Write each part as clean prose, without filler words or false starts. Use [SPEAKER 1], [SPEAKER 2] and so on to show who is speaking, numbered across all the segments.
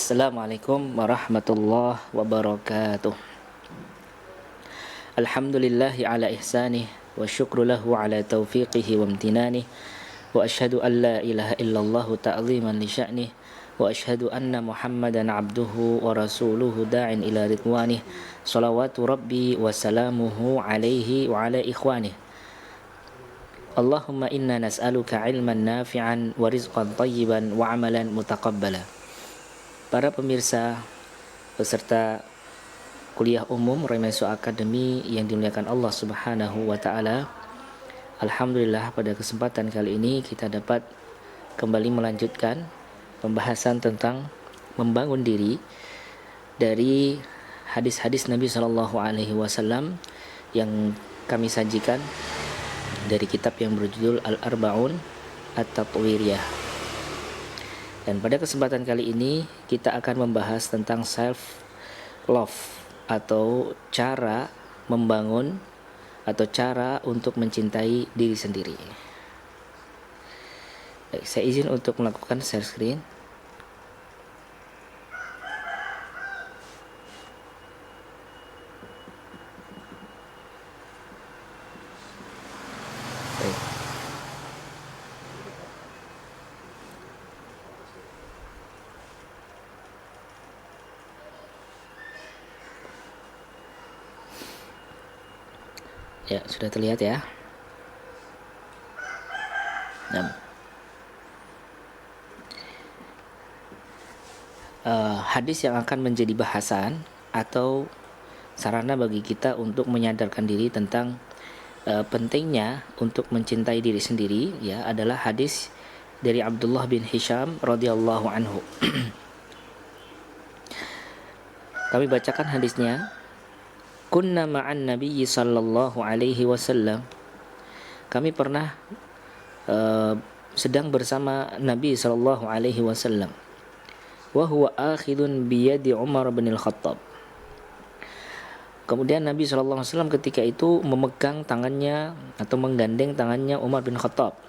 [SPEAKER 1] Assalamualaikum warahmatullahi wabarakatuh. Alhamdulillahi ala ihsanih wa syukru lahu ala taufiqihi wa amtinanih wa ashhadu an la ilaha illallah ta'ziman li sya'nih wa ashhadu anna Muhammadan abduhu wa rasuluhu da'in ila ridwanih salawatu rabbi wa salamuhu alaihi wa ala ikhwanih. Allahumma inna nas'aluka ilman nafi'an wa rizqan tayyiban wa amalan mutaqabbala. Para pemirsa peserta kuliah umum Remeso Academy yang dimuliakan Allah Subhanahu wa taala. Alhamdulillah pada kesempatan kali ini kita dapat kembali melanjutkan pembahasan tentang membangun diri dari hadis-hadis Nabi sallallahu alaihi wasallam yang kami sajikan dari kitab yang berjudul Al-Arba'un At-Tatwiriyah. Dan pada kesempatan kali ini kita akan membahas tentang self love atau cara membangun atau cara untuk mencintai diri sendiri. Baik, saya izin untuk melakukan share screen. Baik. Ya, sudah terlihat ya. Hadis yang akan menjadi bahasan atau sarana bagi kita untuk menyadarkan diri tentang pentingnya untuk mencintai diri sendiri ya adalah hadis dari Abdullah bin Hisham radhiyallahu anhu. Kami bacakan hadisnya. Kunna ma'an nabiyyi sallallahu alaihi wasallam. Kami pernah sedang bersama Nabi sallallahu alaihi wasallam. Wa huwa akhidun bi yadi Umar bin Al-Khattab. Kemudian Nabi sallallahu alaihi wasallam ketika itu memegang tangannya atau menggandeng tangannya Umar bin Khattab.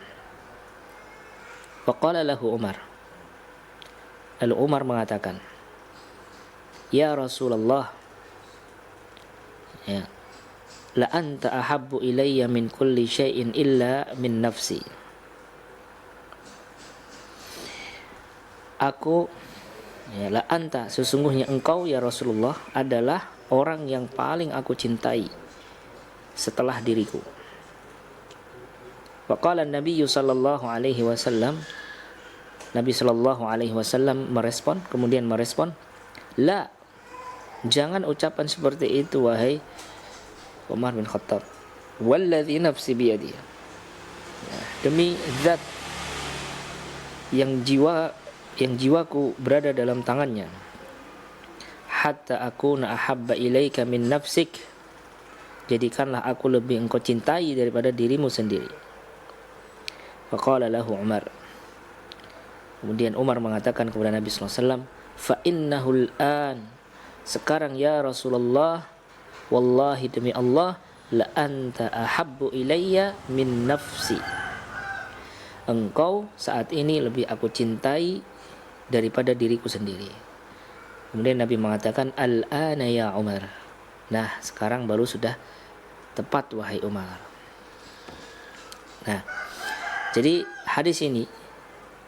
[SPEAKER 1] Wa qala lahu Umar. Lalu Umar mengatakan, "Ya Rasulullah, ya, la anta ahabbu ilayya min kulli syai'in illa min nafsi." La anta, sesungguhnya engkau ya Rasulullah adalah orang yang paling aku cintai setelah diriku. Wa qala an-nabiy sallallahu alaihi wasallam, Nabi sallallahu alaihi wasallam kemudian merespon, "La, jangan ucapan seperti itu wahai Umar bin Khattab. Walladzi nafsi biyadi." Demi zat yang jiwaku berada dalam tangannya. Hatta akuna ahabba ilaika min nafsik. Jadikanlah aku lebih engkau cintai daripada dirimu sendiri. Faqala lahu Umar. Kemudian Umar mengatakan kepada Nabi sallallahu alaihi wasallam, "Fa innahu al-an." Sekarang ya Rasulullah, wallahi demi Allah, la anta ahabbu ilayya min nafsi. Engkau saat ini lebih aku cintai daripada diriku sendiri. Kemudian Nabi mengatakan, "Al-ana ya Umar." Nah, sekarang baru sudah tepat wahai Umar. Nah, jadi hadis ini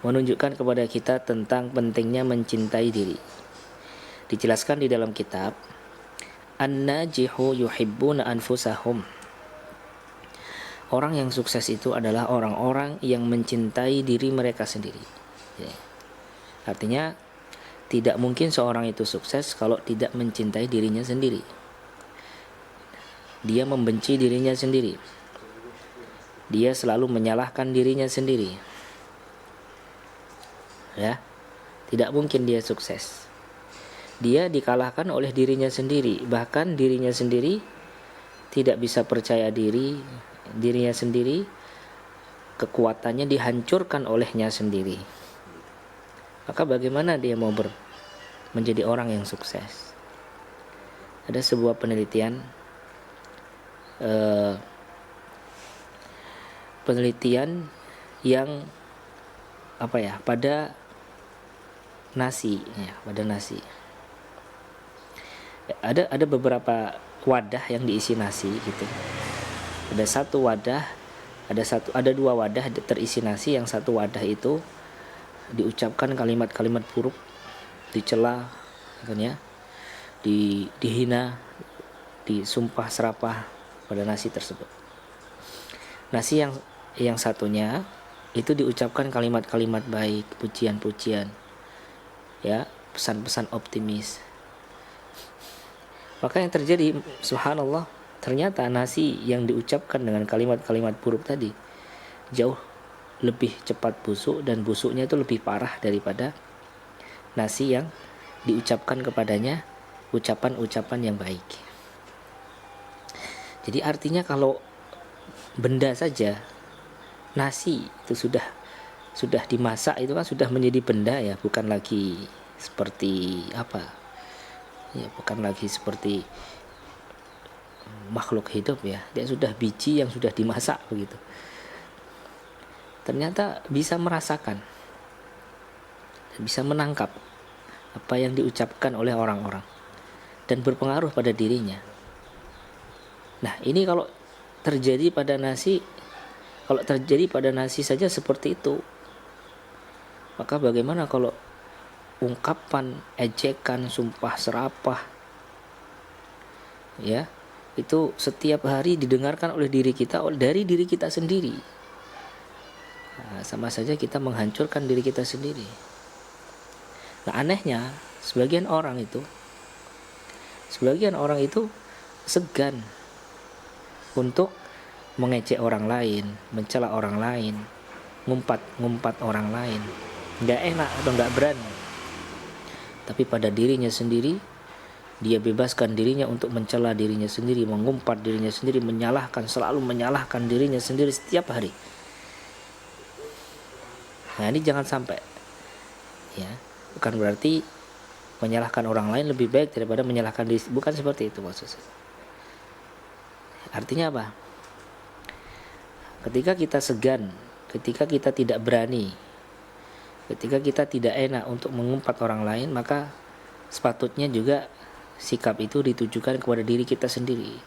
[SPEAKER 1] menunjukkan kepada kita tentang pentingnya mencintai diri. Dijelaskan di dalam kitab An-najihu yuhibbuna anfusahum. Orang yang sukses itu adalah orang-orang yang mencintai diri mereka sendiri. Ya. Artinya tidak mungkin seorang itu sukses kalau tidak mencintai dirinya sendiri. Dia membenci dirinya sendiri. Dia selalu menyalahkan dirinya sendiri. Ya. Tidak mungkin dia sukses. Dia dikalahkan oleh dirinya sendiri, bahkan dirinya sendiri tidak bisa percaya diri, dirinya sendiri kekuatannya dihancurkan olehnya sendiri. Maka bagaimana dia mau menjadi orang yang sukses? Ada sebuah penelitian yang pada nasi, ya, pada nasi. Ada beberapa wadah yang diisi nasi gitu. Ada dua wadah terisi nasi. Yang satu wadah itu diucapkan kalimat-kalimat buruk, dicela, kan ya, dihina, disumpah serapah pada nasi tersebut. Nasi yang satunya itu diucapkan kalimat-kalimat baik, pujian-pujian, ya, pesan-pesan optimis. Maka yang terjadi, subhanallah, ternyata nasi yang diucapkan dengan kalimat-kalimat buruk tadi jauh lebih cepat busuk, dan busuknya itu lebih parah daripada nasi yang diucapkan kepadanya ucapan-ucapan yang baik. Jadi artinya kalau benda saja, nasi itu sudah dimasak, itu kan sudah menjadi benda, ya, bukan lagi seperti apa? Ya, bukan lagi seperti makhluk hidup, ya. Dia sudah biji yang sudah dimasak begitu. Ternyata bisa merasakan, bisa menangkap apa yang diucapkan oleh orang-orang dan berpengaruh pada dirinya. Nah, ini kalau terjadi pada nasi saja seperti itu, maka bagaimana kalau ungkapan, ejekan, sumpah serapah, ya, itu setiap hari didengarkan oleh diri kita, dari diri kita sendiri. Nah, sama saja kita menghancurkan diri kita sendiri. Nah, anehnya sebagian orang itu segan untuk mengejek orang lain, mencela orang lain, ngumpat orang lain. Nggak enak atau nggak berani. Tapi pada dirinya sendiri, dia bebaskan dirinya untuk mencela dirinya sendiri, mengumpat dirinya sendiri, selalu menyalahkan dirinya sendiri setiap hari. Nah, ini jangan sampai, ya. Bukan berarti menyalahkan orang lain lebih baik daripada menyalahkan diri, bukan seperti itu maksudnya. Artinya apa? Ketika kita segan, ketika kita tidak berani, ketika kita tidak enak untuk mengumpat orang lain, maka sepatutnya juga sikap itu ditujukan kepada diri kita sendiri.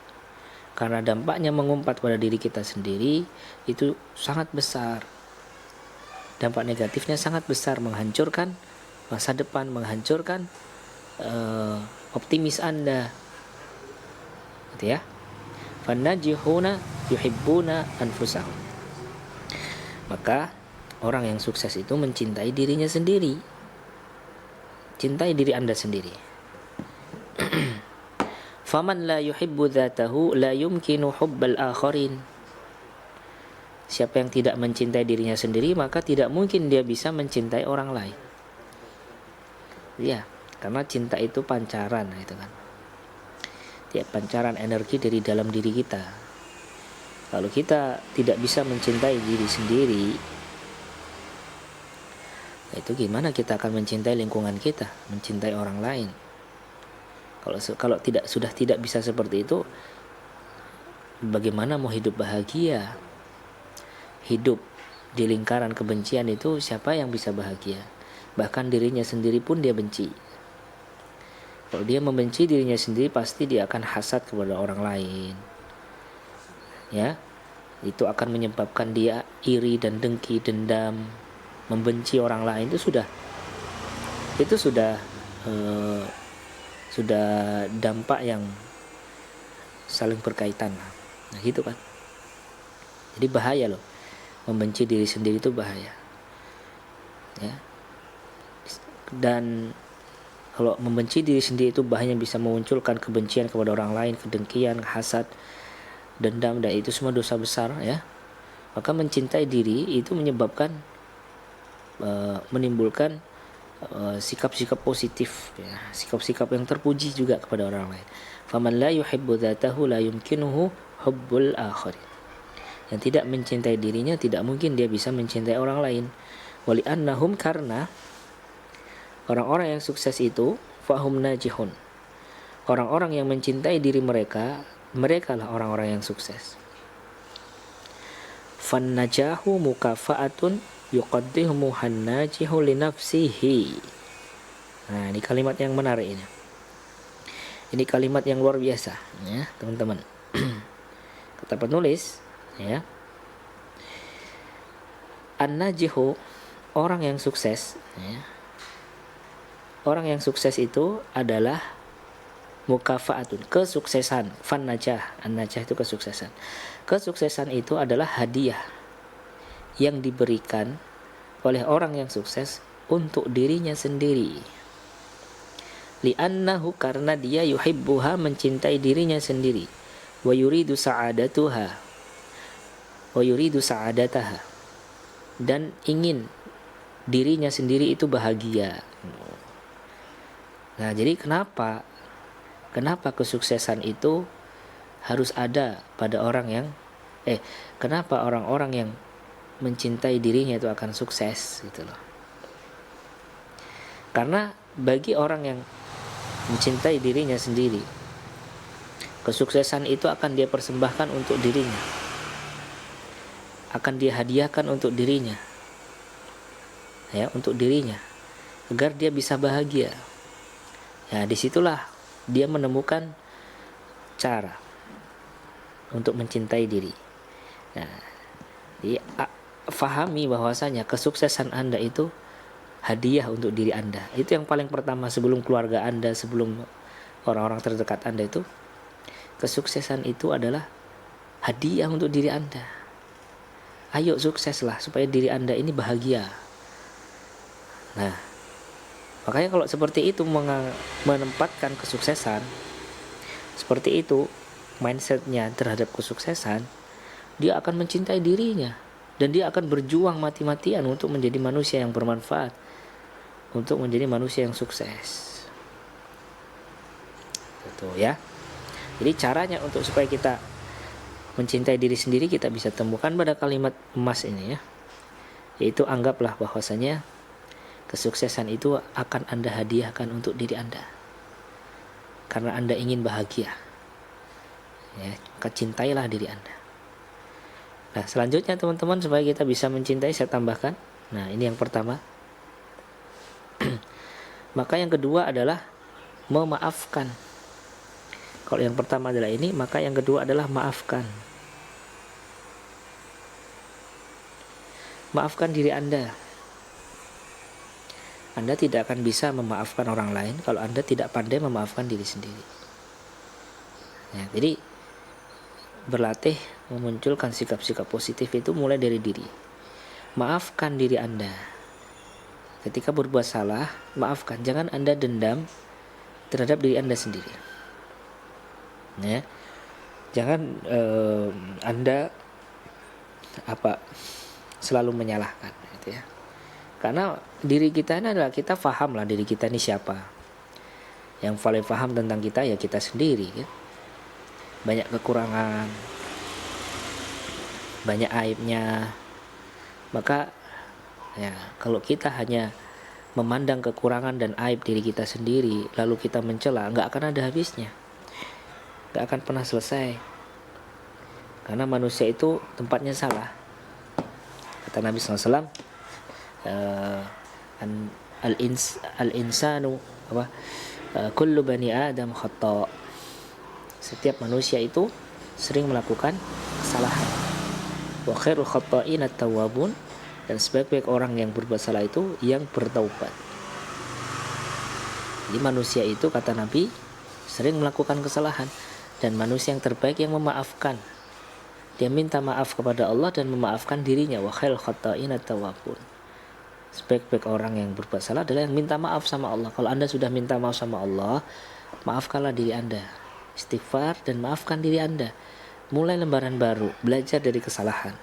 [SPEAKER 1] Karena dampaknya mengumpat pada diri kita sendiri itu sangat besar. Dampak negatifnya sangat besar, menghancurkan masa depan, menghancurkan optimis Anda. Gitu ya. Fannajihuna yuhibbuna anfusahum. Maka orang yang sukses itu mencintai dirinya sendiri. Cintai diri Anda sendiri. Faman la yuhibbu dzatahu la yumkinu hubbal akharin. Siapa yang tidak mencintai dirinya sendiri, maka tidak mungkin dia bisa mencintai orang lain. Ya, karena cinta itu pancaran, gitu kan. Tiap pancaran energi dari dalam diri kita. Kalau kita tidak bisa mencintai diri sendiri, itu gimana kita akan mencintai lingkungan kita, mencintai orang lain? Kalau sudah tidak bisa seperti itu, bagaimana mau hidup bahagia? Hidup di lingkaran kebencian itu siapa yang bisa bahagia? Bahkan dirinya sendiri pun dia benci. Kalau dia membenci dirinya sendiri, pasti dia akan hasad kepada orang lain. Ya, itu akan menyebabkan dia iri dan dengki, dendam, membenci orang lain. Itu sudah dampak yang saling berkaitan. Nah, gitu kan. Jadi bahaya loh. Membenci diri sendiri itu bahaya. Ya. Dan kalau membenci diri sendiri itu bahaya, bisa memunculkan kebencian kepada orang lain, kedengkian, hasad, dendam, dan itu semua dosa besar, ya. Maka mencintai diri itu menimbulkan sikap-sikap positif, ya, sikap-sikap yang terpuji juga kepada orang lain. Faman la yuhibbu dzatahu la yumkinuhu hubbul akhir. Yang tidak mencintai dirinya, tidak mungkin dia bisa mencintai orang lain. Wali annahum, karena orang-orang yang sukses itu fahum najihun. Orang-orang yang mencintai diri mereka, mereka lah orang-orang yang sukses. Fan najahu mukafa'atun yuqaddimu hannajihu li nafsihi. Nah, ini kalimat yang menarik ini. Ini kalimat yang luar biasa, ya, teman-teman. Kata penulis, ya. An-najihu, orang yang sukses, ya. Orang yang sukses itu adalah mukafaatun, kesuksesan. Fan najah, an-najah itu kesuksesan. Kesuksesan itu adalah hadiah yang diberikan oleh orang yang sukses untuk dirinya sendiri. Li'annahu, karena dia yuhibbuha, mencintai dirinya sendiri. Wa yuridu sa'adatuha, wa yuridu sa'adataha, dan ingin dirinya sendiri itu bahagia. Nah, jadi kenapa kesuksesan itu harus ada pada orang yang kenapa orang-orang yang mencintai dirinya itu akan sukses gitu loh. Karena bagi orang yang mencintai dirinya sendiri, kesuksesan itu akan dia persembahkan untuk dirinya, akan dia hadiahkan untuk dirinya, ya, untuk dirinya, agar dia bisa bahagia. Ya, disitulah dia menemukan cara untuk mencintai diri. Nah, jadi fahami bahwasanya kesuksesan Anda itu hadiah untuk diri Anda. Itu yang paling pertama sebelum keluarga Anda, sebelum orang-orang terdekat Anda itu. Kesuksesan itu adalah hadiah untuk diri Anda. Ayo sukseslah supaya diri Anda ini bahagia. Nah, makanya kalau seperti itu menempatkan kesuksesan, seperti itu mindsetnya terhadap kesuksesan, dia akan mencintai dirinya dan dia akan berjuang mati-matian untuk menjadi manusia yang bermanfaat, untuk menjadi manusia yang sukses. Gitu ya. Jadi caranya untuk supaya kita mencintai diri sendiri, kita bisa temukan pada kalimat emas ini, ya. Yaitu anggaplah bahwasanya kesuksesan itu akan Anda hadiahkan untuk diri Anda. Karena Anda ingin bahagia. Ya, maka cintailah diri Anda. Nah, selanjutnya teman-teman, supaya kita bisa mencintai, saya tambahkan. Nah, ini yang pertama. Maka yang kedua adalah memaafkan. Kalau yang pertama adalah ini, maka yang kedua adalah maafkan. Maafkan diri Anda. Anda tidak akan bisa memaafkan orang lain kalau Anda tidak pandai memaafkan diri sendiri. Ya, jadi berlatih memunculkan sikap-sikap positif itu mulai dari diri. Maafkan diri Anda. Ketika berbuat salah, maafkan. Jangan Anda dendam terhadap diri Anda sendiri. Ya. Jangan Anda selalu menyalahkan, gitu ya. Karena diri kita ini adalah, kita paham lah diri kita ini siapa. Yang paling paham tentang kita ya kita sendiri, ya. Banyak kekurangan, banyak aibnya. Maka ya, kalau kita hanya memandang kekurangan dan aib diri kita sendiri, lalu kita mencela, nggak akan ada habisnya, nggak akan pernah selesai. Karena manusia itu tempatnya salah. Kata Nabi SAW, al-insanu kullu bani Adam khata'. Setiap manusia itu sering melakukan kesalahan. Wa khairul khata'in at-tawwabun, dan sebaik-baik orang yang berbuat salah itu yang bertaubat. Jadi manusia itu, kata Nabi, sering melakukan kesalahan, dan manusia yang terbaik yang memaafkan. Dia minta maaf kepada Allah dan memaafkan dirinya. Wa khairul khata'in at-tawwabun. Sebaik-baik orang yang berbuat salah adalah yang minta maaf sama Allah. Kalau Anda sudah minta maaf sama Allah, maafkanlah diri Anda. Istighfar dan maafkan diri Anda. Mulai lembaran baru, belajar dari kesalahan.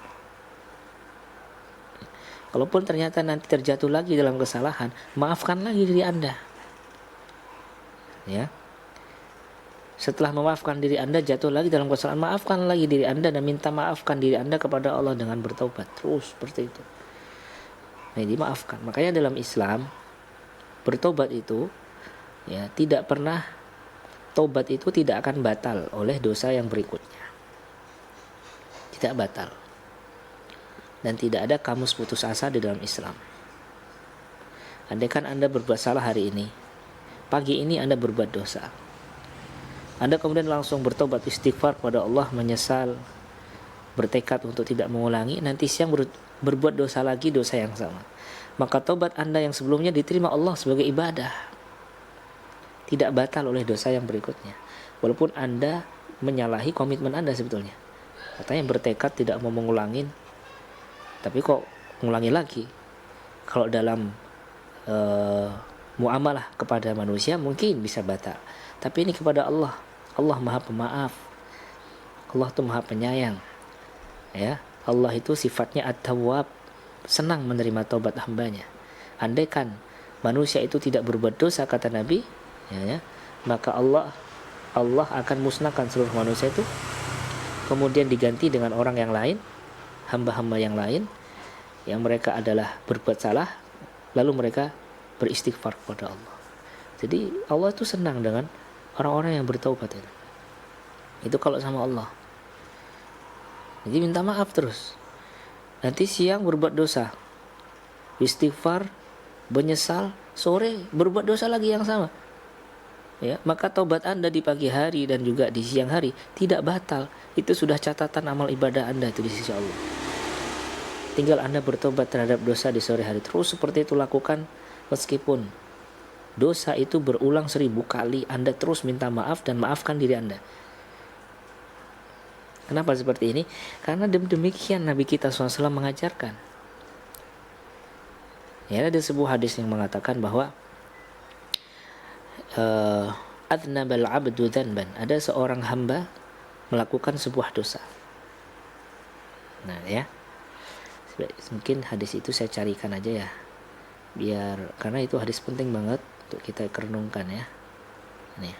[SPEAKER 1] Kalaupun ternyata nanti terjatuh lagi dalam kesalahan, maafkan lagi diri Anda. Ya. Setelah memaafkan diri Anda jatuh lagi dalam kesalahan, maafkan lagi diri Anda dan minta maafkan diri Anda kepada Allah dengan bertaubat. Terus seperti itu. Nah, dimaafkan. Makanya dalam Islam, bertobat itu ya tidak pernah, tobat itu tidak akan batal oleh dosa yang berikutnya. Tidak batal. Dan tidak ada kamus putus asa di dalam Islam. Andaikan Anda berbuat salah hari ini, pagi ini Anda berbuat dosa, Anda kemudian langsung bertobat, istighfar kepada Allah, menyesal, bertekad untuk tidak mengulangi, nanti siang berbuat dosa lagi, dosa yang sama, maka tobat Anda yang sebelumnya diterima Allah sebagai ibadah, tidak batal oleh dosa yang berikutnya. Walaupun Anda menyalahi komitmen Anda sebetulnya, katanya bertekad tidak mau mengulangin, tapi kok mengulangi lagi. Kalau dalam muamalah kepada manusia mungkin bisa batal, tapi ini kepada Allah. Allah Maha Pemaaf, Allah itu Maha Penyayang, ya. Allah itu sifatnya At-Tawwab, senang menerima taubat hambanya. Andaikan manusia itu tidak berbuat dosa, kata Nabi, ya, maka Allah akan musnahkan seluruh manusia itu, kemudian diganti dengan orang yang lain, hamba-hamba yang lain, yang mereka adalah berbuat salah, lalu mereka beristighfar kepada Allah. Jadi Allah itu senang dengan orang-orang yang bertaubat itu. Itu kalau sama Allah. Jadi minta maaf terus. Nanti siang berbuat dosa, istighfar, menyesal, sore berbuat dosa lagi yang sama. Ya, maka taubat Anda di pagi hari dan juga di siang hari tidak batal. Itu sudah catatan amal ibadah Anda itu di sisi Allah. Tinggal Anda bertobat terhadap dosa di sore hari. Terus seperti itu lakukan, meskipun dosa itu berulang 1000 kali, Anda terus minta maaf dan maafkan diri Anda. Kenapa seperti ini? Karena demikian Nabi kita SAW mengajarkan. Ya, ada sebuah hadis yang mengatakan bahwa adnabal abdu dhanban, ada seorang hamba melakukan sebuah dosa. Nah ya, mungkin hadis itu saya carikan aja ya, biar, karena itu hadis penting banget untuk kita renungkan ya. Nih,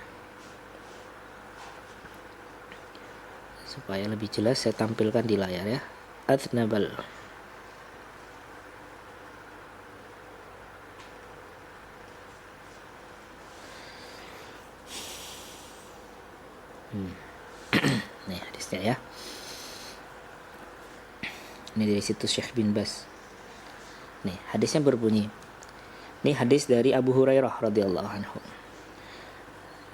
[SPEAKER 1] supaya lebih jelas saya tampilkan di layar ya. Adnabal nih hadisnya ya. Ini dari situs Syekh bin Bas. Nih hadisnya berbunyi. Ini hadis dari Abu Hurairah radhiyallahu anhu.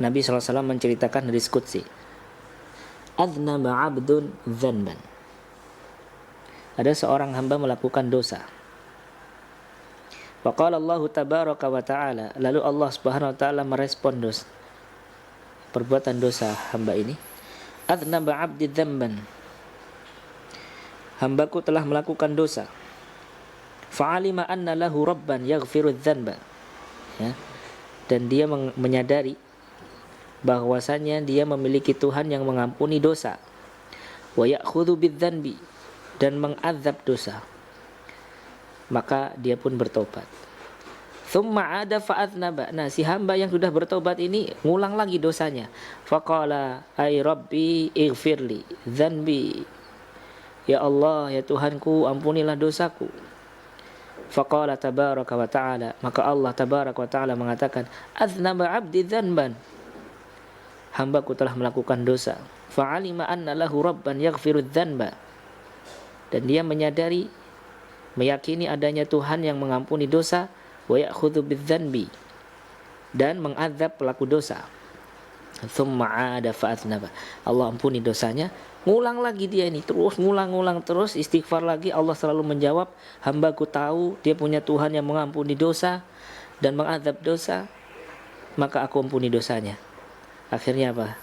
[SPEAKER 1] Nabi SAW menceritakan hadis qudsi. Adnaba abdun dzanban. Ada seorang hamba melakukan dosa. Faqala Allah tabaraka wa ta'ala, lalu Allah Subhanahu wa taala merespon dosa, perbuatan dosa hamba ini. Adnaba abdi dzanban, hambaku telah melakukan dosa. Fa'alima anna lahu rabban yaghfiru dzanba, ya, dan dia menyadari bahwasanya dia memiliki Tuhan yang mengampuni dosa. Wa ya'khudhu bidzanbi, dan mengazab dosa. Maka dia pun bertobat. Thumma ada fa'adnaba. Nah, si hamba yang sudah bertobat ini ngulang lagi dosanya. Faqala ay rabbi ighfirli dzanbi, ya Allah, ya Tuhanku, ampunilah dosaku. Faqala tabaraka wa ta'ala, maka Allah tabaraka wa ta'ala mengatakan, aznaba abdi dzanban, hambaku telah melakukan dosa. Fa'alima anna lahu rabban yaghfiru dzanba, dan dia menyadari, meyakini adanya Tuhan yang mengampuni dosa. Wa ya'khudhu bidzanbi, dan mengazab pelaku dosa. Tsumma 'ada fa'atnaba, Allah ampuni dosanya, ngulang lagi dia ini, terus ngulang terus istighfar lagi. Allah selalu menjawab, hambaku tahu dia punya Tuhan yang mengampuni dosa dan mengazab dosa, maka aku ampuni dosanya. Akhirnya apa?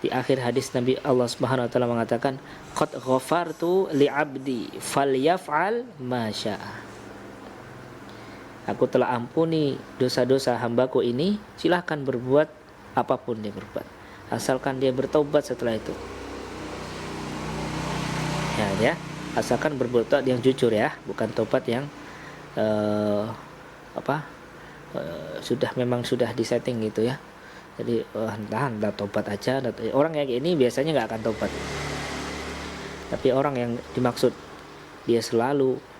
[SPEAKER 1] Di akhir hadis Nabi Allah Subhanahu wa taala mengatakan, qad ghafartu li 'abdi falyaf'al ma syaa. Aku telah ampuni dosa-dosa hambaku ini, silahkan berbuat apapun dia berbuat, asalkan dia bertobat setelah itu. Ya, asalkan berbuat yang jujur ya, bukan tobat yang sudah disetting gitu ya. Jadi entah tobat aja. Orang kayak gini biasanya nggak akan tobat. Tapi orang yang dimaksud dia selalu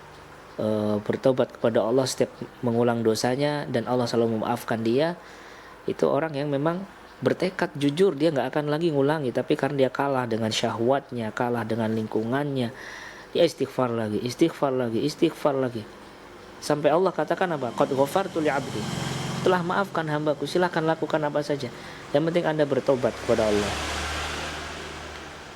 [SPEAKER 1] bertobat kepada Allah setiap mengulang dosanya dan Allah selalu memaafkan dia, itu orang yang memang bertekad jujur, dia nggak akan lagi ngulangi. Tapi karena dia kalah dengan syahwatnya, kalah dengan lingkungannya, dia istighfar lagi, sampai Allah katakan apa? Qad ghafartu li 'abdi, telah maafkan hambaku, silahkan lakukan apa saja. Yang penting Anda bertobat kepada Allah.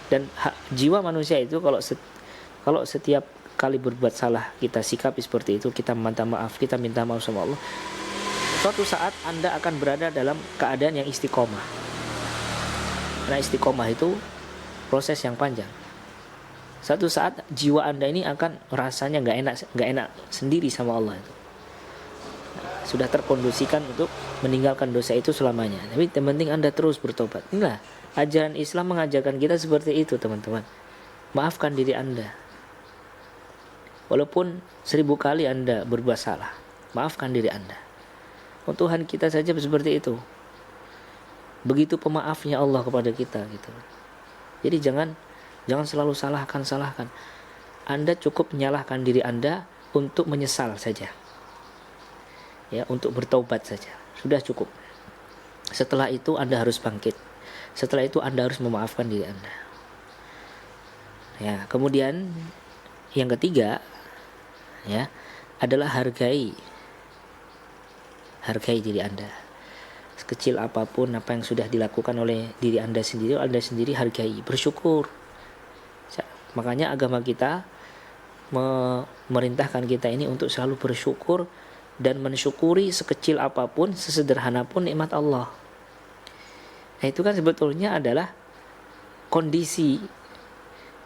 [SPEAKER 1] Dan jiwa manusia itu kalau setiap kali berbuat salah kita sikapi seperti itu, kita minta maaf, kita minta maaf sama Allah, suatu saat Anda akan berada dalam keadaan yang istiqomah. Nah, istiqomah itu proses yang panjang. Satu saat jiwa Anda ini akan rasanya nggak enak sendiri sama Allah itu. Sudah terkondisikan untuk meninggalkan dosa itu selamanya. Tapi yang penting Anda terus bertobat. Inilah ajaran Islam mengajarkan kita seperti itu, teman-teman. Maafkan diri Anda. Walaupun 1000 kali Anda berbuat salah, maafkan diri Anda. Oh, Tuhan kita saja seperti itu. Begitu pemaafnya Allah kepada kita gitu. Jadi jangan selalu salahkan. Anda cukup menyalahkan diri Anda untuk menyesal saja. Ya, untuk bertaubat saja. Sudah cukup. Setelah itu Anda harus bangkit. Setelah itu Anda harus memaafkan diri Anda. Ya, kemudian yang ketiga ya adalah hargai diri Anda. Sekecil apapun apa yang sudah dilakukan oleh diri Anda sendiri hargai, bersyukur. Makanya agama kita memerintahkan kita ini untuk selalu bersyukur dan mensyukuri sekecil apapun, sesederhana pun nikmat Allah. Nah, itu kan sebetulnya adalah kondisi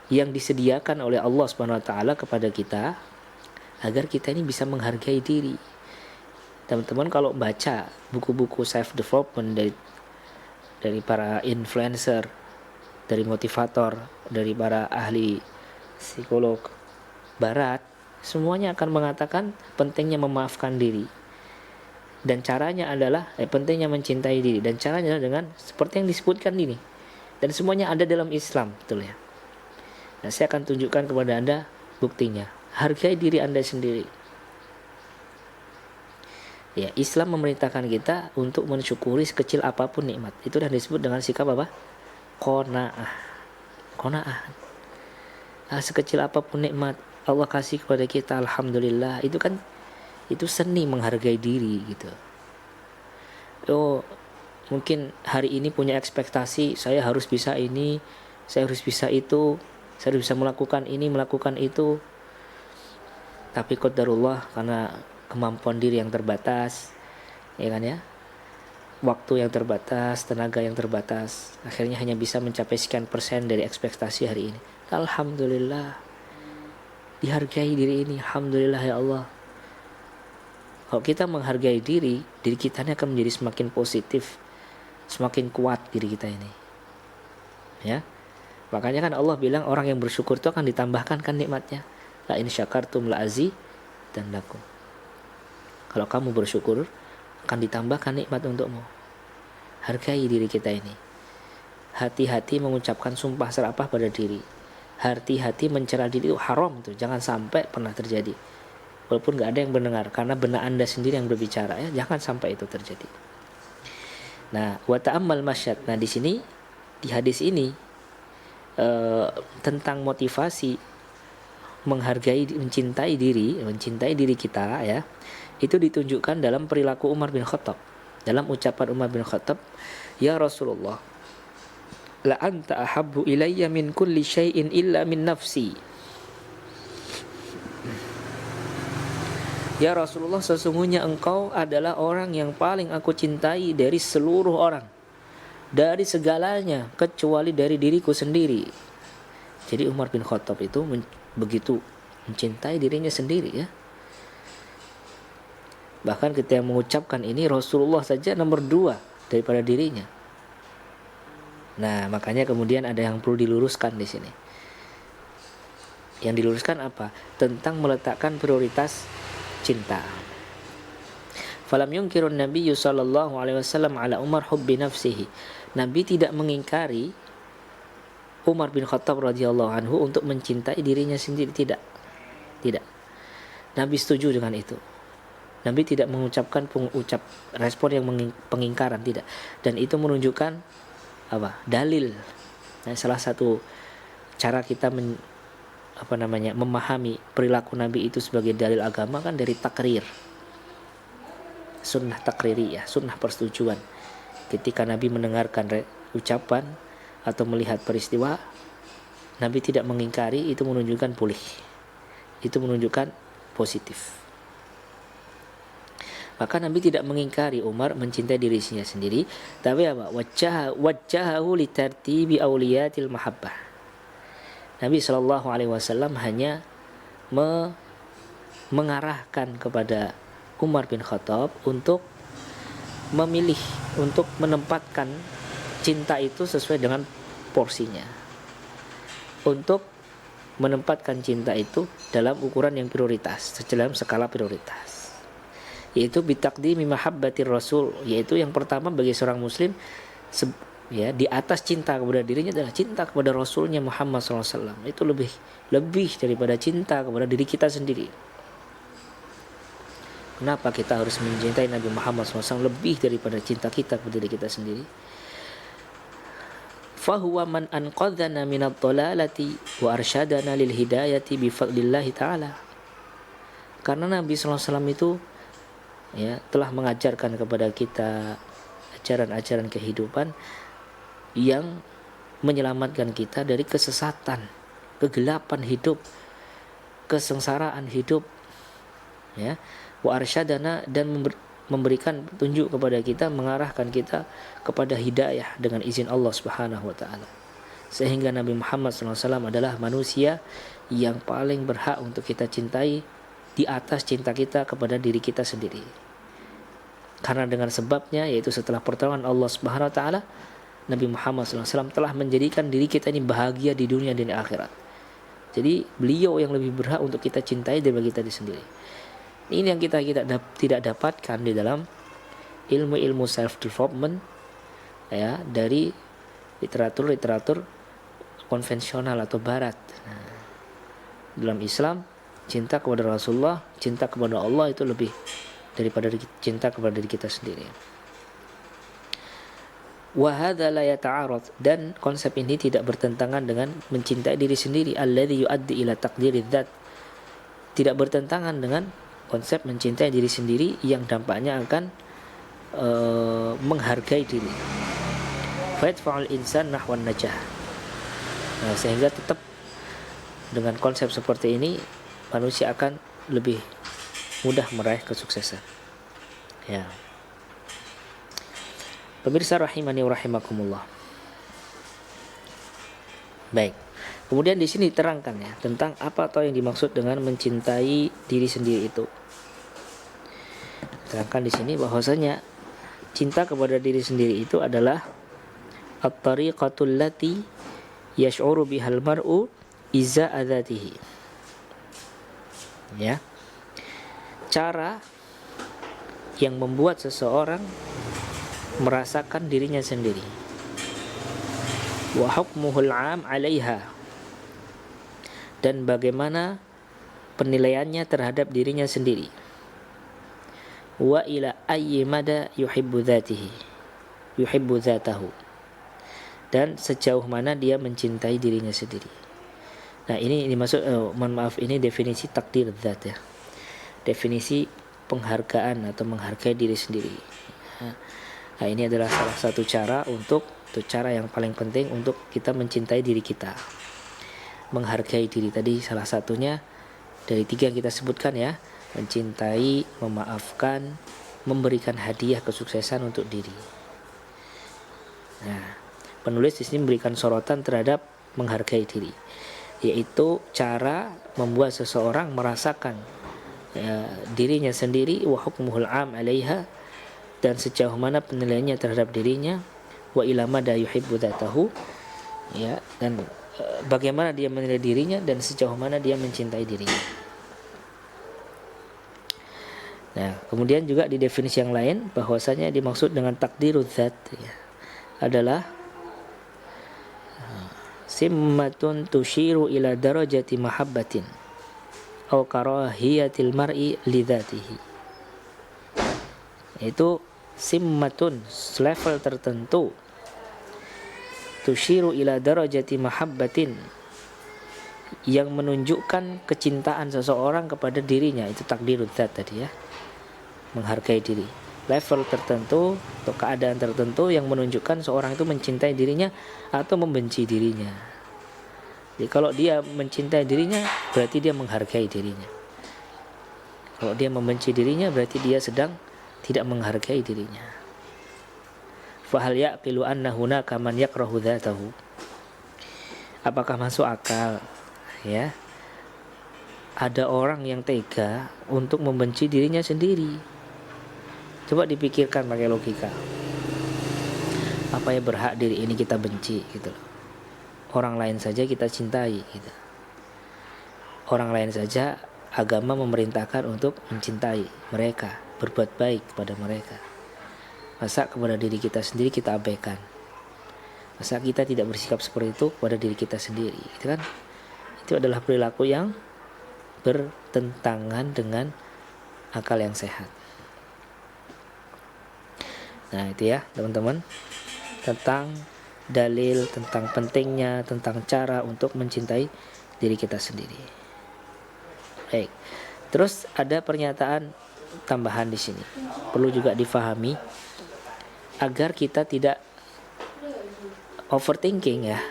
[SPEAKER 1] yang disediakan oleh Allah SWT kepada kita agar kita ini bisa menghargai diri. Teman-teman kalau baca buku-buku self development dari para influencer, dari motivator, dari para ahli psikolog barat, semuanya akan mengatakan pentingnya memaafkan diri. Dan caranya adalah pentingnya mencintai diri, dan caranya adalah dengan seperti yang disebutkan ini. Dan semuanya ada dalam Islam, betul ya. Nah, saya akan tunjukkan kepada Anda buktinya. Hargai diri Anda sendiri. Ya, Islam memerintahkan kita untuk mensyukuri sekecil apapun nikmat. Itu yang disebut dengan sikap apa? Qanaah. Sekecil apapun nikmat Allah kasih kepada kita, alhamdulillah. Itu seni menghargai diri gitu. Oh, mungkin hari ini punya ekspektasi, saya harus bisa ini, saya harus bisa itu, saya harus bisa melakukan ini, melakukan itu. Tapi qadarullah, karena kemampuan diri yang terbatas, ya kan ya, waktu yang terbatas, tenaga yang terbatas, akhirnya hanya bisa mencapai sekian persen dari ekspektasi hari ini. Alhamdulillah, dihargai diri ini, alhamdulillah ya Allah. Kalau kita menghargai diri kita ini akan menjadi semakin positif, semakin kuat diri kita ini. Ya, makanya kan Allah bilang orang yang bersyukur itu akan ditambahkan kan nikmatnya. La in syakartum la azidannakum. Kalau kamu bersyukur akan ditambahkan nikmat untukmu. Hargai diri kita ini. Hati-hati mengucapkan sumpah serapah pada diri. Hati-hati mencela diri itu haram tuh, jangan sampai pernah terjadi. Walaupun gak ada yang mendengar, karena benak Anda sendiri yang berbicara ya, jangan sampai itu terjadi. Nah, wa ta'ammal masyad. Nah, di sini di hadis ini tentang motivasi menghargai, mencintai diri kita ya. Itu ditunjukkan dalam perilaku Umar bin Khattab. Dalam ucapan Umar bin Khattab, ya Rasulullah, la anta ahabbu ilayya min kulli syai'in illa min nafsi. Ya Rasulullah, sesungguhnya engkau adalah orang yang paling aku cintai dari seluruh orang, dari segalanya kecuali dari diriku sendiri. Jadi Umar bin Khattab itu begitu mencintai dirinya sendiri ya. Bahkan ketika mengucapkan ini, Rasulullah saja nomor 2 daripada dirinya. Nah, makanya kemudian ada yang perlu diluruskan di sini. Yang diluruskan apa? Tentang meletakkan prioritas cinta. Falam yunkirun Nabi sallallahu alaihi wasallam ala Umar hubbi nafsihi. Nabi tidak mengingkari Umar bin Khattab radhiyallahu anhu untuk mencintai dirinya sendiri, tidak. Nabi setuju dengan itu. Nabi tidak mengucapkan respon yang pengingkaran, tidak. Dan itu menunjukkan apa? Dalil. Nah, salah satu cara kita memahami perilaku Nabi itu sebagai dalil agama kan dari takrir. sunnah takririyah, sunnah persetujuan. Ketika Nabi mendengarkan ucapan atau melihat peristiwa, Nabi tidak mengingkari, itu menunjukkan boleh, itu menunjukkan positif. Maka Nabi tidak mengingkari Umar mencintai dirinya sendiri, tapi apa? Wajjahahu litartibi awliyatil mahabbah. Nabi Shallallahu Alaihi Wasallam hanya mengarahkan kepada Umar bin Khattab untuk memilih, untuk menempatkan cinta itu sesuai dengan porsinya, untuk menempatkan cinta itu dalam ukuran yang prioritas, dalam skala prioritas, yaitu bitaqdimi mahabbatir rasul, yaitu yang pertama bagi seorang muslim ya, di atas cinta kepada dirinya adalah cinta kepada Rasulnya Muhammad SAW. Itu lebih daripada cinta kepada diri kita sendiri. Kenapa kita harus mencintai Nabi Muhammad SAW lebih daripada cinta kita kepada diri kita sendiri? Fahuwa man anqadhana minad dhalalati wa arsyadana lil hidayati bifadlillahi ta'ala. Karena Nabi SAW itu ya telah mengajarkan kepada kita ajaran-ajaran kehidupan yang menyelamatkan kita dari kesesatan, kegelapan hidup, kesengsaraan hidup, ya. Wa arsyadana, dan memberikan petunjuk kepada kita, mengarahkan kita kepada hidayah dengan izin Allah Subhanahu wa taala. Sehingga Nabi Muhammad SAW adalah manusia yang paling berhak untuk kita cintai di atas cinta kita kepada diri kita sendiri. Karena dengan sebabnya, yaitu setelah pertolongan Allah Subhanahu wa taala, Nabi Muhammad SAW telah menjadikan diri kita ini bahagia di dunia dan di akhirat. Jadi beliau yang lebih berhak untuk kita cintai daripada kita sendiri. Ini yang kita tidak dapatkan di dalam ilmu-ilmu self development ya, dari literatur konvensional atau barat. Nah, dalam Islam, cinta kepada Rasulullah, cinta kepada Allah itu lebih daripada cinta kepada diri kita sendiri. Wa hadza la yata'arad, dan konsep ini tidak bertentangan dengan mencintai diri sendiri, alladzi yuaddi ila taqdiriz dzat. Tidak bertentangan dengan konsep mencintai diri sendiri yang dampaknya akan menghargai diri. Fa'al insan nahwan najah. Nah, sehingga tetap dengan konsep seperti ini manusia akan lebih mudah meraih kesuksesan. Ya. Pemirsa rahimani wa rahimakumullah. Baik. Kemudian di sini diterangkan ya tentang apa atau yang dimaksud dengan mencintai diri sendiri itu. Terangkan di sini bahwasanya cinta kepada diri sendiri itu adalah at-tariqatul lati yash'uru bihal mar'u iza adzatihi. Ya. Cara yang membuat seseorang merasakan dirinya sendiri. Wa hukmuhul 'am 'alaiha, dan bagaimana penilaiannya terhadap dirinya sendiri. Wa ila ayyi mada yuhibbu dzatahu, dan sejauh mana dia mencintai dirinya sendiri. Nah, ini dimaksud ini definisi takdir dzat ya. Definisi penghargaan atau menghargai diri sendiri. Nah, ini adalah salah satu cara cara yang paling penting untuk kita mencintai diri kita. Menghargai diri tadi salah satunya dari 3 yang kita sebutkan ya, mencintai, memaafkan, memberikan hadiah kesuksesan untuk diri. Nah, penulis di sini memberikan sorotan terhadap menghargai diri, yaitu cara membuat seseorang merasakan dirinya sendiri, wa hukmuhul 'am 'alaiha, dan sejauh mana penilaiannya terhadap dirinya, wa ila mada yuhibbu dzatahu, ya, dan bagaimana dia menilai dirinya dan sejauh mana dia mencintai dirinya. Nah, kemudian juga di definisi yang lain bahwasanya dimaksud dengan takdiruz dzat ya, adalah simmatun tushiru ila darajati mahabbatin aw karahiyatil mar'i li dzatihi. Itu simmatun, level tertentu, tushiru ila darajati mahabbatin, yang menunjukkan kecintaan seseorang kepada dirinya. Itu takdiruz dzat tadi ya, menghargai diri. level tertentu atau keadaan tertentu yang menunjukkan seorang itu mencintai dirinya atau membenci dirinya. Jadi kalau dia mencintai dirinya berarti dia menghargai dirinya. Kalau dia membenci dirinya berarti dia sedang tidak menghargai dirinya. Fahal yaqilu anna hunaka man yakrahu dzatahu. Apakah masuk akal ya? Ada orang yang tega untuk membenci dirinya sendiri. Coba dipikirkan pakai logika. Apa ya berhak diri ini kita benci gitu loh. Orang lain saja kita cintai gitu. Orang lain saja agama memerintahkan untuk mencintai mereka, berbuat baik kepada mereka. Masa kepada diri kita sendiri kita abaikan? Masa kita tidak bersikap seperti itu kepada diri kita sendiri, gitu kan? Itu adalah perilaku yang bertentangan dengan akal yang sehat. Nah, itu ya, teman-teman, tentang dalil, tentang pentingnya, tentang cara untuk mencintai diri kita sendiri. Baik. Terus ada pernyataan tambahan di sini. Perlu juga difahami agar kita tidak overthinking ya.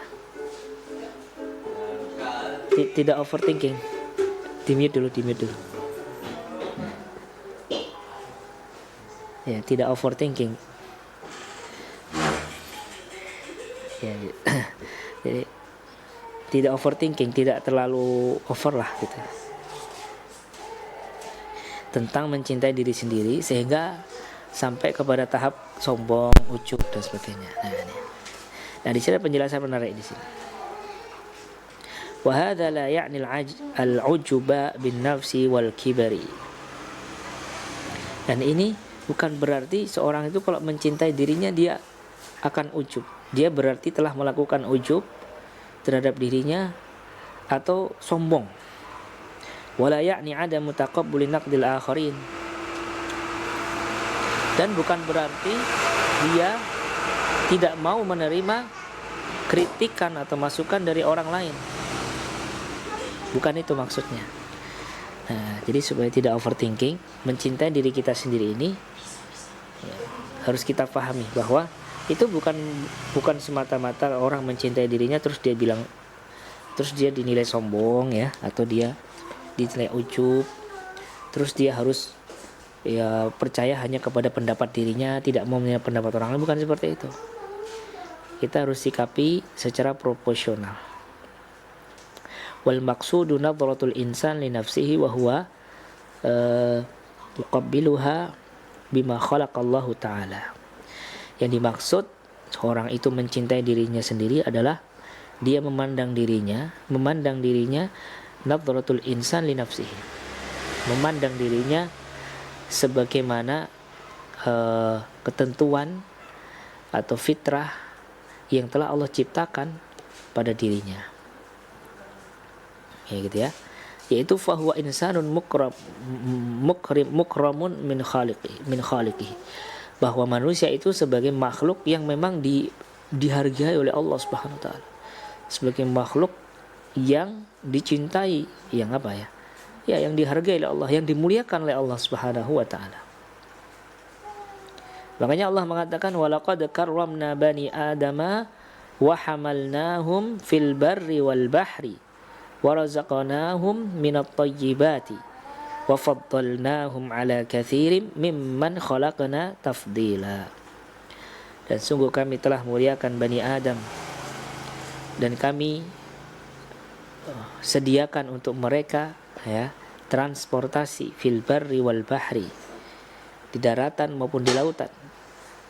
[SPEAKER 1] Tidak overthinking. Di-mute dulu. Ya, tidak overthinking. Ya, jadi tidak overthinking, tidak terlalu over lah gitu. Tentang mencintai diri sendiri sehingga sampai kepada tahap sombong, ujub dan sebagainya. Nah, di sini penjelasan menarik di sini. Wa hadza la ya'ni al-ujuba bin nafsi wal kibari. Dan ini bukan berarti seorang itu kalau mencintai dirinya dia akan ujub. Dia berarti telah melakukan ujub terhadap dirinya atau sombong. Wala ya'ni adamu taqabbuli naqdil akharin. Dan bukan berarti dia tidak mau menerima kritikan atau masukan dari orang lain. Bukan itu maksudnya. Nah, jadi supaya tidak overthinking, mencintai diri kita sendiri ini ya, harus kita pahami bahwa itu bukan semata-mata orang mencintai dirinya terus dia dinilai sombong ya, atau dia dinilai ujub, terus dia harus ya percaya hanya kepada pendapat dirinya, tidak mau menerima pendapat orang lain. Bukan seperti itu. Kita harus sikapi secara proporsional. Wal maqsudu nadratul insan li nafsihi wa huwa yuqabbiluha bima khalaqallahu ta'ala. Yang dimaksud seorang itu mencintai dirinya sendiri adalah dia memandang dirinya nadratul insan li nafsihi, memandang dirinya sebagaimana ketentuan atau fitrah yang telah Allah ciptakan pada dirinya, ya gitu ya, yaitu fahuwa insanun mukramun min khaliqihi, bahwa manusia itu sebagai makhluk yang memang dihargai oleh Allah Subhanahu wa taala, sebagai makhluk yang dicintai, yang apa ya? Ya, yang dihargai oleh Allah, yang dimuliakan oleh Allah Subhanahu wa taala. Makanya Allah mengatakan walaqad karramna bani adama wa hamalnahum fil barri wal bahri wa razaqnahum minat thayyibati wa faddalnahum ala katsirin mimman khalaqna tafdila. Dan sungguh kami telah muliakan Bani Adam, dan kami sediakan untuk mereka ya transportasi fil barri wal bahri, di daratan maupun di lautan,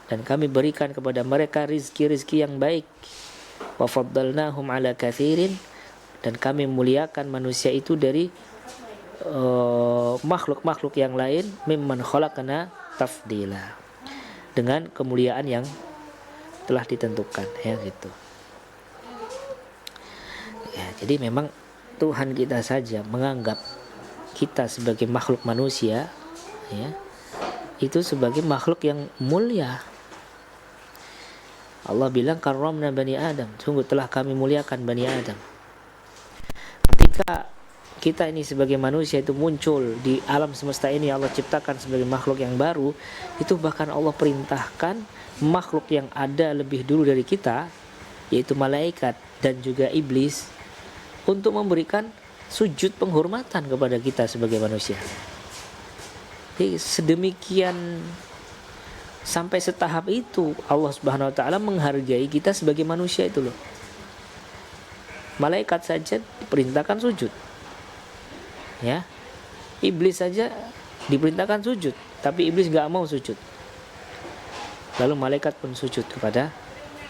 [SPEAKER 1] dan kami berikan kepada mereka rizki-rizki yang baik. Wa faddalnahum ala katsirin, dan kami muliakan manusia itu dari makhluk-makhluk yang lain, mimman khalaqna tafdila, dengan kemuliaan yang telah ditentukan ya gitu. Ya, jadi memang Tuhan kita saja menganggap kita sebagai makhluk manusia ya, itu sebagai makhluk yang mulia. Allah bilang karramna bani Adam, sungguh telah kami muliakan Bani Adam. Ketika kita ini sebagai manusia itu muncul di alam semesta ini, Allah ciptakan sebagai makhluk yang baru, itu bahkan Allah perintahkan makhluk yang ada lebih dulu dari kita, yaitu malaikat dan juga iblis, untuk memberikan sujud penghormatan kepada kita sebagai manusia. Jadi sedemikian, sampai setahap itu Allah Subhanahu wa taala menghargai kita sebagai manusia itu loh. Malaikat saja diperintahkan sujud. Ya. Iblis saja diperintahkan sujud, tapi iblis gak mau sujud. Lalu malaikat pun sujud kepada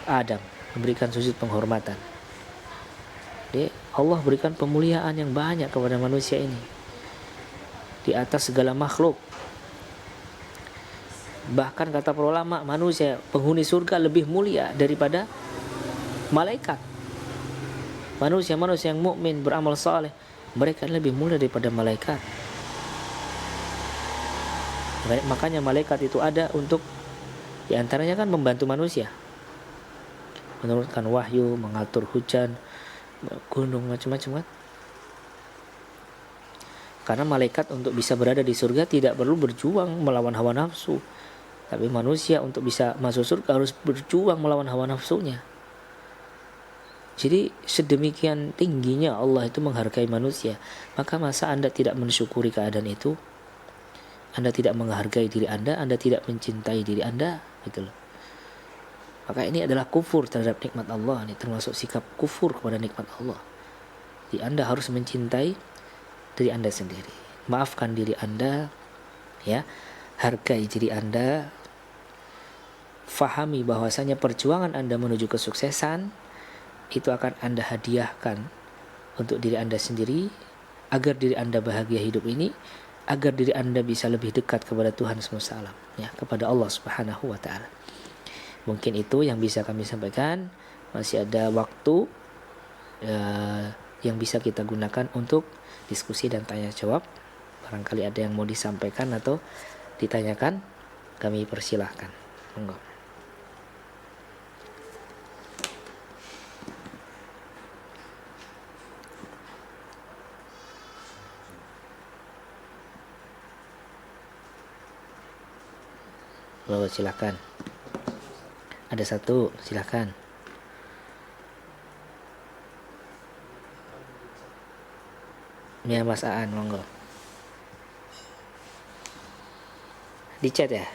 [SPEAKER 1] Adam, memberikan sujud penghormatan. Jadi Allah berikan pemuliaan yang banyak kepada manusia ini, di atas segala makhluk. Bahkan kata para ulama, manusia penghuni surga lebih mulia daripada malaikat. Manusia yang mukmin beramal saleh, mereka lebih mulia daripada malaikat. Makanya malaikat itu ada untuk, diantaranya kan membantu manusia, menurunkan wahyu, mengatur hujan, gunung, macam-macam kan. Karena malaikat untuk bisa berada di surga tidak perlu berjuang melawan hawa nafsu, tapi manusia untuk bisa masuk surga harus berjuang melawan hawa nafsunya. Jadi sedemikian tingginya Allah itu menghargai manusia. Maka masa Anda tidak mensyukuri keadaan itu? Anda tidak menghargai diri Anda tidak mencintai diri Anda, gitu loh. Maka ini adalah kufur terhadap nikmat Allah, ini termasuk sikap kufur kepada nikmat Allah. Jadi Anda harus mencintai diri Anda sendiri. Maafkan diri Anda, ya. Hargai diri Anda. Fahami bahwasanya perjuangan Anda menuju kesuksesan itu akan Anda hadiahkan untuk diri Anda sendiri, agar diri Anda bahagia hidup ini, agar diri Anda bisa lebih dekat kepada Tuhan semesta alam, ya, kepada Allah Subhanahu wa taala. Mungkin itu yang bisa kami sampaikan. Masih ada waktu yang bisa kita gunakan untuk diskusi dan tanya jawab. Barangkali ada yang mau disampaikan atau ditanyakan, kami persilahkan. Monggo. Silakan. Ada satu, silakan. Ya, Mas Aan, monggo. Di chat ya?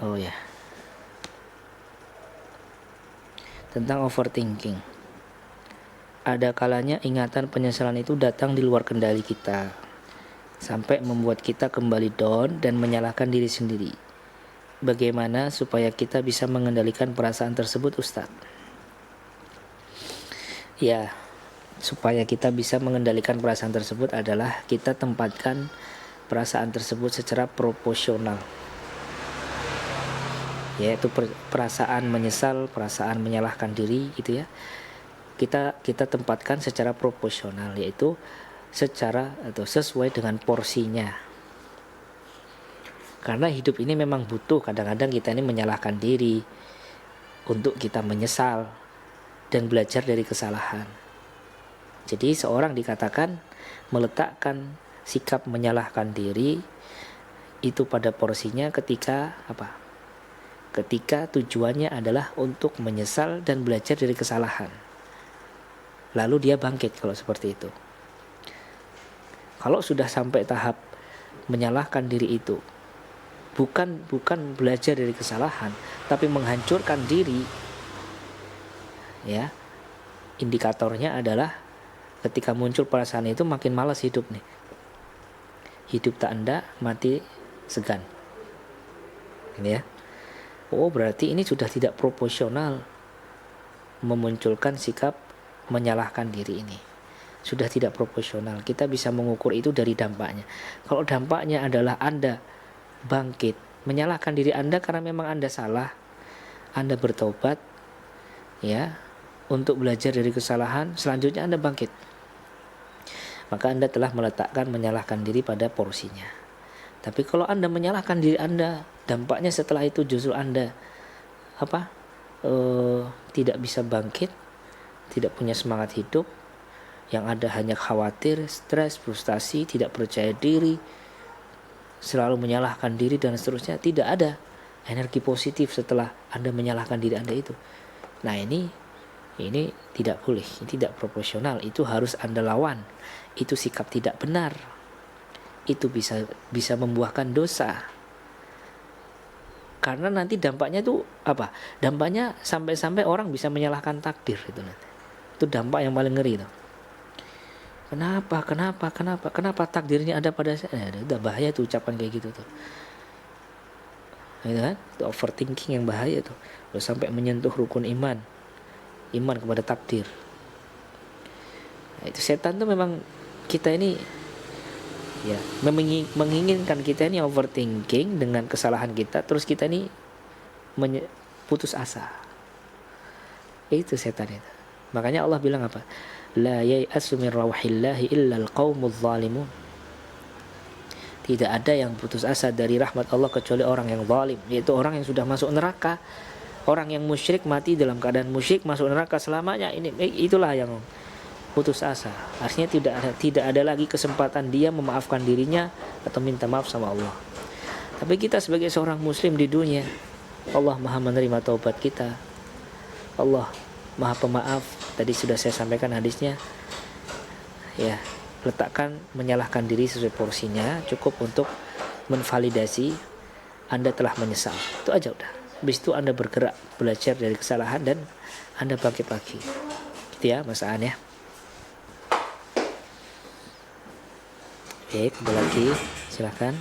[SPEAKER 1] Oh ya. Tentang overthinking. Ada kalanya ingatan penyesalan itu datang di luar kendali kita, sampai membuat kita kembali down dan menyalahkan diri sendiri. Bagaimana supaya kita bisa mengendalikan perasaan tersebut, Ustaz? Ya, supaya kita bisa mengendalikan perasaan tersebut adalah kita tempatkan perasaan tersebut secara proporsional, yaitu perasaan menyesal, perasaan menyalahkan diri, gitu ya. Kita tempatkan secara proporsional, yaitu secara atau sesuai dengan porsinya. Karena hidup ini memang butuh kadang-kadang kita ini menyalahkan diri untuk kita menyesal dan belajar dari kesalahan. Jadi seorang dikatakan meletakkan sikap menyalahkan diri itu pada porsinya ketika apa? Ketika tujuannya adalah untuk menyesal dan belajar dari kesalahan. Lalu dia bangkit kalau seperti itu. Kalau sudah sampai tahap menyalahkan diri itu, bukan belajar dari kesalahan, tapi menghancurkan diri, ya, indikatornya adalah ketika muncul perasaan itu makin malas hidup nih. Hidup tak enda, mati segan. Ini ya. Oh, berarti ini sudah tidak proporsional memunculkan sikap menyalahkan diri ini. Sudah tidak proporsional. Kita bisa mengukur itu dari dampaknya. Kalau dampaknya adalah Anda bangkit, menyalahkan diri Anda karena memang Anda salah, Anda bertobat, ya, untuk belajar dari kesalahan, selanjutnya Anda bangkit, maka Anda telah meletakkan menyalahkan diri pada porsinya. Tapi kalau Anda menyalahkan diri Anda, dampaknya setelah itu justru Anda tidak bisa bangkit, tidak punya semangat hidup, Yang ada hanya khawatir, stres, frustasi, tidak percaya diri, selalu menyalahkan diri dan seterusnya. Tidak ada energi positif setelah Anda menyalahkan diri Anda itu. Nah, ini tidak boleh, ini tidak proporsional. Itu harus Anda lawan. Itu sikap tidak benar. Itu bisa membuahkan dosa. Karena nanti dampaknya itu apa? Dampaknya sampai-sampai orang bisa menyalahkan takdir itu nanti. Itu dampak yang paling ngeri itu. Kenapa takdirnya ada pada saya? Udah bahaya tuh ucapan kayak gitu tuh. Gitu kan? Itu overthinking yang bahaya tuh. Udah sampai menyentuh rukun iman kepada takdir. Nah, itu setan tuh memang kita ini ya menginginkan kita ini overthinking dengan kesalahan kita, terus kita ini putus asa. Itu setan itu. Makanya Allah bilang apa? La yai'asu min rawhillahi illa al-qaumudz zalimun. Tidak ada yang putus asa dari rahmat Allah kecuali orang yang zalim, yaitu orang yang sudah masuk neraka. Orang yang musyrik mati dalam keadaan musyrik masuk neraka selamanya. Itulah yang putus asa. Artinya tidak ada lagi kesempatan dia memaafkan dirinya atau minta maaf sama Allah. Tapi kita sebagai seorang muslim di dunia, Allah Maha menerima taubat kita. Allah Maha pemaaf. Tadi sudah saya sampaikan hadisnya. Ya, letakkan menyalahkan diri sesuai porsinya, cukup untuk menvalidasi Anda telah menyesal. Itu aja udah. Habis itu Anda bergerak, belajar dari kesalahan dan Anda bangkit lagi. Gitu ya Mas Aan ya. Oke, kembali lagi, silakan.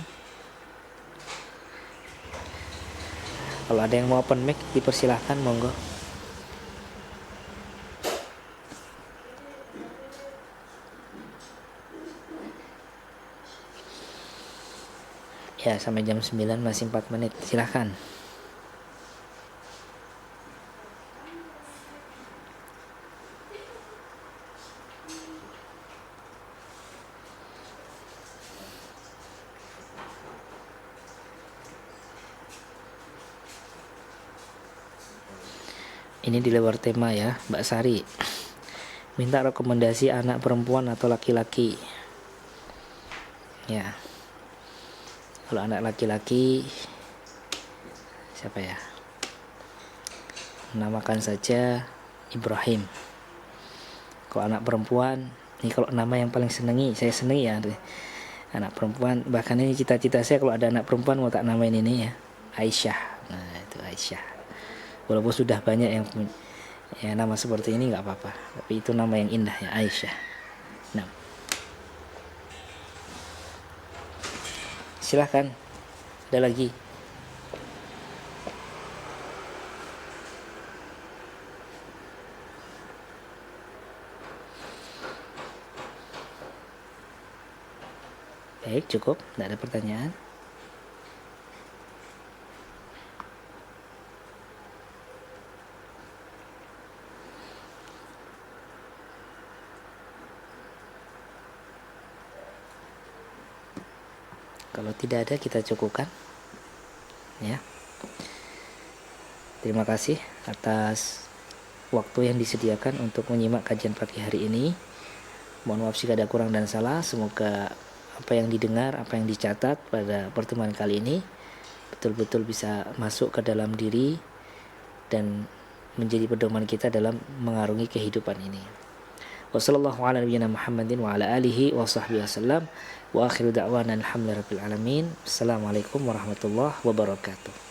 [SPEAKER 1] Kalau ada yang mau open mic dipersilahkan, monggo. Ya, sampai jam 9 masih 4 menit. Silakan. Ini di luar tema ya, Mbak Sari. Minta rekomendasi anak perempuan atau laki-laki. Ya. Kalau anak laki-laki siapa ya? Namakan saja Ibrahim. Kalau anak perempuan, ini kalau nama yang paling saya senangi ya. Anak perempuan, bahkan ini cita-cita saya kalau ada anak perempuan mau tak namain ini ya, Aisyah. Nah, itu Aisyah. Walaupun sudah banyak yang punya ya, nama seperti ini nggak apa-apa, tapi itu nama yang indah ya, Aisyah. Nah, silahkan, ada lagi. Baik, cukup, tidak ada pertanyaan. Kalau tidak ada, kita cukupkan ya. Terima kasih atas waktu yang disediakan untuk menyimak kajian pagi hari ini. Mohon maaf jika ada kurang dan salah. Semoga apa yang didengar, apa yang dicatat pada pertemuan kali ini betul-betul bisa masuk ke dalam diri dan menjadi pedoman kita dalam mengarungi kehidupan ini. Wassalamualaikum warahmatullahi wabarakatuh.